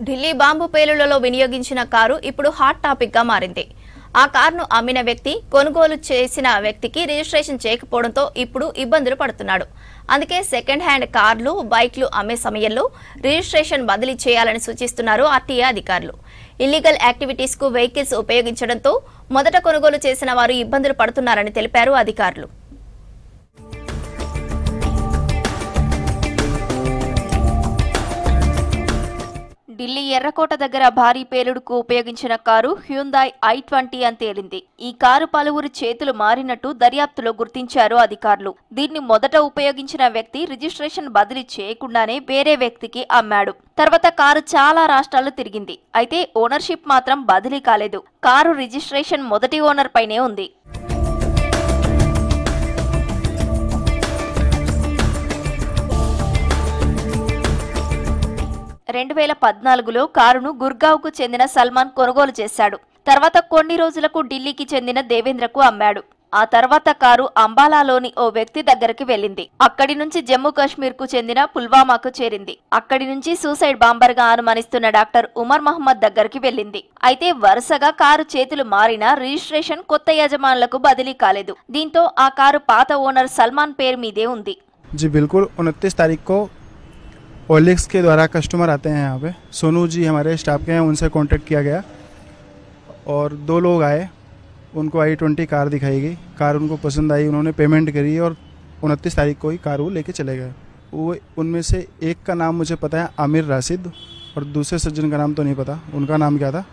Delhi bomb పేలుళ్లలో వినియోగించిన car ఇప్పుడు hot topic గా మారింది. ఆ కారును అమ్మిన వ్యక్తి కొనుగోలు చేసిన వ్యక్తికి రిజిస్ట్రేషన్ చేయకపోవడంతో ఇప్పుడు ఇబ్బందులు పడుతున్నాడు. అందుకే సెకండ్ హ్యాండ్ కార్లు, బైక్లు అమ్మే సమయంలో రిజిస్ట్రేషన్ బదిలీ చేయాలని సూచిస్తున్నారు ఆర్టీఏ అధికారులు. ఇల్లీగల్ యాక్టివిటీస్ కు వెహికల్స్ ఉపయోగించడంతో మొదట కొనుగోలు చేసిన వారు ఇబ్బందులు పడుతున్నారని తెలిపారు అధికారులు. ఢిల్లీ ఎర్రకోట దగ్గర భారీ పేలుడుకు ఉపయోగించిన కారు హ్యుందాయ్ i20 అని తేలింది. ఈ కారు పలువురు చేతులు మారినట్టు దర్యాప్తులో గుర్తించారు అధికారులు. దీన్ని మొదట ఉపయోగించిన వ్యక్తి రిజిస్ట్రేషన్ బదిలీ చేయకుండానే వేరే వ్యక్తికి అమ్మాడు. తర్వాత కారు చాలా రాష్ట్రాలు తిరిగింది. అయితే ఓనర్షిప్ మాత్రం బదిలీ కాలేదు. కారు రిజిస్ట్రేషన్ మొదటి ఓనర్ పైనే ఉంది. 2014లో కారును గుర్గావ్కు చెందిన సల్మాన్ కొనుగోలు చేశాడు. తర్వాత కొన్ని రోజులకు ఢిల్లీకి చెందిన దేవేంద్రకు అమ్మాడు. ఆ తర్వాత కారు అంబాలాలోని ఓ వ్యక్తి దగ్గరికి వెళ్లింది. అక్కడి నుంచి జమ్మూ కాశ్మీర్ కు చెందిన పుల్వామాకు చేరింది. అక్కడి నుంచి సూసైడ్ బాంబర్ గా అనుమానిస్తున్న డాక్టర్ ఉమర్ మహమ్మద్ దగ్గరికి వెళ్లింది. అయితే వరుసగా కారు చేతులు మారినా రిజిస్ట్రేషన్ కొత్త యజమానులకు బదిలీ కాలేదు. దీంతో ఆ కారు పాత ఓనర్ సల్మాన్ పేరు మీదే ఉంది. जी बिल्कुल 29 तारीख को ओलिक्स के द्वारा कस्टमर आते हैं यहाँ पे। सोनू जी हमारे स्टाफ के हैं, उनसे कांटेक्ट किया गया और 2 लोग आए, उनको i20 कार दिखाई गई। कार उनको पसंद आई, उन्होंने पेमेंट करी और 29 तारीख को ही कार वो लेके चले गए। वो उनमें से एक का नाम मुझे पता है आमिर राशिद, और दूसरे सज्जन का नाम तो नहीं पता, उनका नाम क्या था।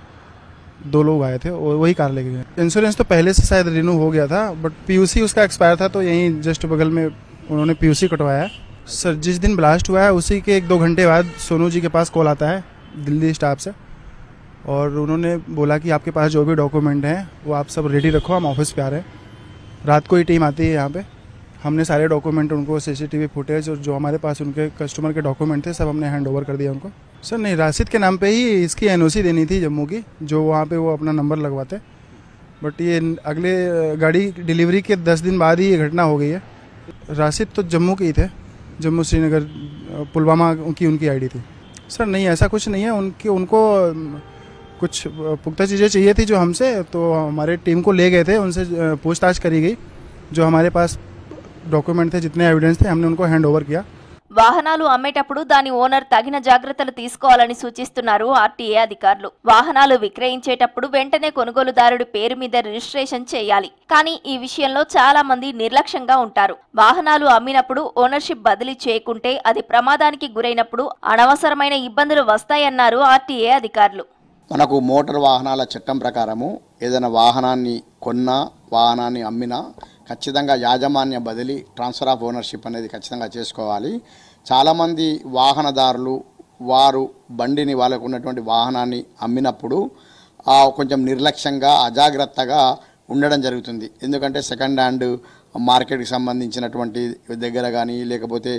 2 लोग आए थे और वही कार लेके गए। इंश्योरेंस तो पहले से शायद रिन्यू हो गया था, बट PUC उसका एक्सपायर था, तो यहीं जस्ट बगल में उन्होंने PUC कटवाया। सर जिस दिन ब्लास्ट हुआ है उसी के 1-2 घंटे बाद सोनू जी के पास कॉल आता है दिल्ली स्टाफ से, और उन्होंने बोला कि आपके पास जो भी डॉक्यूमेंट हैं वो आप सब रेडी रखो, हम ऑफिस पे आ रहे हैं। रात को ही टीम आती है यहाँ पे। हमने सारे डॉक्यूमेंट उनको, CCTV फुटेज और जो हमारे पास उनके कस्टमर के डॉक्यूमेंट थे सब हमने हैंड ओवर कर दिया उनको। सर नहीं, राशिद के नाम पे ही इसकी NOC देनी थी जम्मू की, जो वहाँ पे वो अपना नंबर लगवाते, बट ये अगले गाड़ी डिलीवरी के 10 दिन बाद ही ये घटना हो गई है। राशिद तो जम्मू के ही थे, जम्मू श्रीनगर पुलवामा की उनकी ID थी। सर नहीं, ऐसा कुछ नहीं है। उनको कुछ पुख्ता चीज़ें चाहिए थी जो हमसे, तो हमारे टीम को ले गए थे, उनसे पूछताछ करी गई। जो हमारे पास डॉक्यूमेंट थे, जितने एविडेंस थे, हमने उनको हैंड ओवर किया। వాహనాలు అమ్మేటప్పుడు దాని ఓనర్ తగిన జాగ్రత్తలు తీసుకోవాలని సూచిస్తున్నారు ఆర్టీఏ అధికారులు. వాహనాలు విక్రయించేటప్పుడు వెంటనే కొనుగోలుదారుడి పేరు మీద రిజిస్ట్రేషన్ చేయాలి. కానీ ఈ విషయంలో చాలా మంది నిర్లక్ష్యంగా ఉంటారు. వాహనాలు అమ్మినప్పుడు ఓనర్షిప్ బదిలీ చేయకుంటే అది ప్రమాదానికి గురైనప్పుడు అనవసరమైన ఇబ్బందులు వస్తాయన్నారు ఆర్టీఏ అధికారులు. మనకు మోటార్ వాహనాల చట్టం ప్రకారము ఏదైనా వాహనాన్ని కొన్నా, వాహనాన్ని అమ్మినా ఖచ్చితంగా యాజమాన్య బదిలీ, ట్రాన్స్ఫర్ ఆఫ్ ఓనర్షిప్ అనేది ఖచ్చితంగా చేసుకోవాలి. చాలామంది వాహనదారులు వారు బండిని, వాళ్ళకు ఉన్నటువంటి వాహనాన్ని అమ్మినప్పుడు కొంచెం నిర్లక్ష్యంగా, అజాగ్రత్తగా ఉండడం జరుగుతుంది. ఎందుకంటే సెకండ్ హ్యాండ్ మార్కెట్కి సంబంధించినటువంటి దగ్గర కానీ, లేకపోతే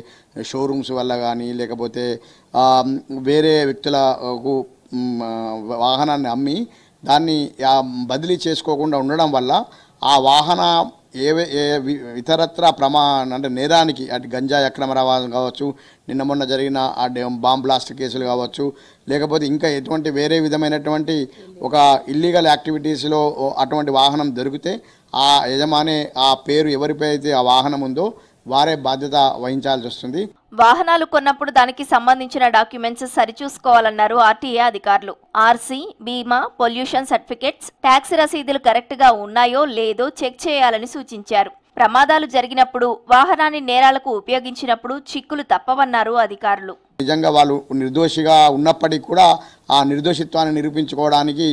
షోరూమ్స్ వల్ల కానీ, లేకపోతే వేరే వ్యక్తులకు వాహనాన్ని అమ్మి దాన్ని బదిలీ చేసుకోకుండా ఉండడం వల్ల ఆ వాహన ఇతరత్ర అంటే నేరానికి, అటు గంజాయి అక్రమ రవాణా కావచ్చు, నిన్న మొన్న జరిగిన ఆ బాంబ్ బ్లాస్ట్ కేసులు కావచ్చు, లేకపోతే ఇంకా ఎటువంటి వేరే విధమైనటువంటి ఒక ఇల్లీగల్ యాక్టివిటీస్లో అటువంటి వాహనం దొరికితే ఆ యజమాని, ఆ పేరు ఎవరిపై అయితే ఆ వాహనం ఉందో వారే బాధ్యత వహించాల్సి వస్తుంది. వాహనాలు కొన్నప్పుడు దానికి సంబంధించిన డాక్యుమెంట్స్ సరిచూసుకోవాలన్నారు ఆర్టీఏ అధికారులు. RC, బీమా, పొల్యూషన్ సర్టిఫికెట్స్, ట్యాక్స్ రసీదులు కరెక్ట్ గా ఉన్నాయో లేదో చెక్ చేయాలని సూచించారు. ప్రమాదాలు జరిగినప్పుడు వాహనాన్ని నేరాలకు ఉపయోగించినప్పుడు చిక్కులు తప్పవన్నారు అధికారులు. నిజంగా వాళ్ళు నిర్దోషిగా ఉన్నప్పటికీ కూడా ఆ నిర్దోషిత్వాన్ని నిరూపించుకోవడానికి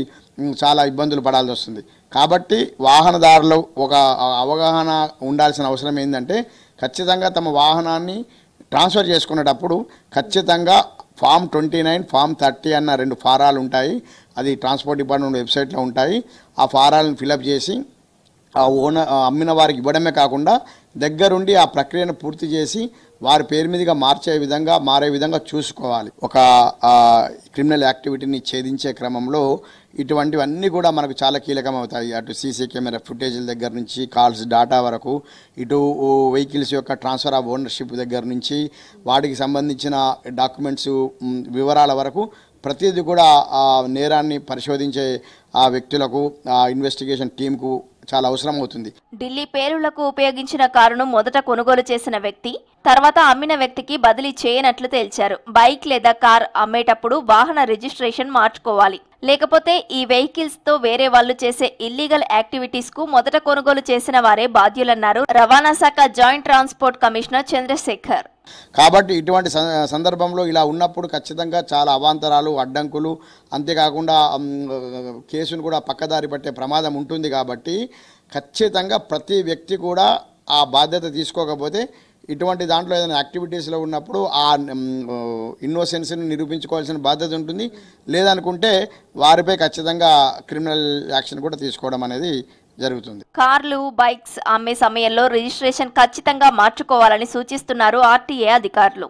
చాలా ఇబ్బందులు పడాల్సి వస్తుంది. కాబట్టి వాహనదారులు ఒక అవగాహన ఉండాల్సిన అవసరం ఏంటంటే, ఖచ్చితంగా తమ వాహనాన్ని ట్రాన్స్ఫర్ చేసుకునేటప్పుడు ఖచ్చితంగా ఫామ్ 29, ఫామ్ 30 అన్న 2 ఫారాలు ఉంటాయి. అది ట్రాన్స్పోర్ట్ డిపార్ట్మెంట్ వెబ్సైట్లో ఉంటాయి. ఆ ఫారాలను ఫిలప్ చేసి ఆ అమ్మిన వారికి ఇవ్వడమే కాకుండా దగ్గరుండి ఆ ప్రక్రియను పూర్తి చేసి వారి పేరు మీదుగా మారే విధంగా చూసుకోవాలి. ఒక క్రిమినల్ యాక్టివిటీని ఛేదించే క్రమంలో ఇటువంటివన్నీ కూడా మనకు చాలా కీలకం అవుతాయి. అటు CC కెమెరా ఫుటేజ్ల దగ్గర నుంచి కాల్స్ డాటా వరకు, ఇటు వెహికల్స్ యొక్క ట్రాన్స్ఫర్ ఆఫ్ ఓనర్షిప్ దగ్గర నుంచి వాటికి సంబంధించిన డాక్యుమెంట్స్ వివరాల వరకు ప్రతిదీ కూడా ఆ నేరాన్ని పరిశోధించే ఆ వ్యక్తులకు ఆ ఇన్వెస్టిగేషన్ టీంకు చాలా అవసరం అవుతుంది. ఢిల్లీ పేలుళ్లకు ఉపయోగించిన కారును మొదట కొనుగోలు చేసిన వ్యక్తి తర్వాత అమ్మిన వ్యక్తికి బదిలీ చేయనట్లు తేల్చారు. బైక్ లేదా కార్ అమ్మేటప్పుడు వాహన రిజిస్ట్రేషన్ మార్చుకోవాలి. లేకపోతే ఈ వెహికల్స్ తో వేరే వాళ్ళు చేసే ఇల్లీగల్ యాక్టివిటీస్ కు మొదట కొనుగోలు చేసిన వారే బాధ్యులన్నారు రవాణా శాఖ జాయింట్ ట్రాన్స్పోర్ట్ కమిషనర్ చంద్రశేఖర్. కాబట్టి ఇటువంటి సందర్భంలో ఇలా ఉన్నప్పుడు ఖచ్చితంగా చాలా అవాంతరాలు, అడ్డంకులు, అంతేకాకుండా కేసును కూడా పక్కదారి పట్టే ప్రమాదం ఉంటుంది. కాబట్టి ఖచ్చితంగా ప్రతి వ్యక్తి కూడా ఆ బాధ్యత తీసుకోకపోతే ఇటువంటి దాంట్లో ఏదైనా యాక్టివిటీస్లో ఉన్నప్పుడు ఆ ఇన్నోసెన్స్ని నిరూపించుకోవాల్సిన బాధ్యత ఉంటుంది. లేదనుకుంటే వారిపై ఖచ్చితంగా క్రిమినల్ యాక్షన్ కూడా తీసుకోవడం అనేది జరుగుతుంది. కార్లు, బైక్స్ అమ్మే సమయంలో రిజిస్ట్రేషన్ ఖచ్చితంగా మార్చుకోవాలని సూచిస్తున్నారు ఆర్టీఏ అధికారులు.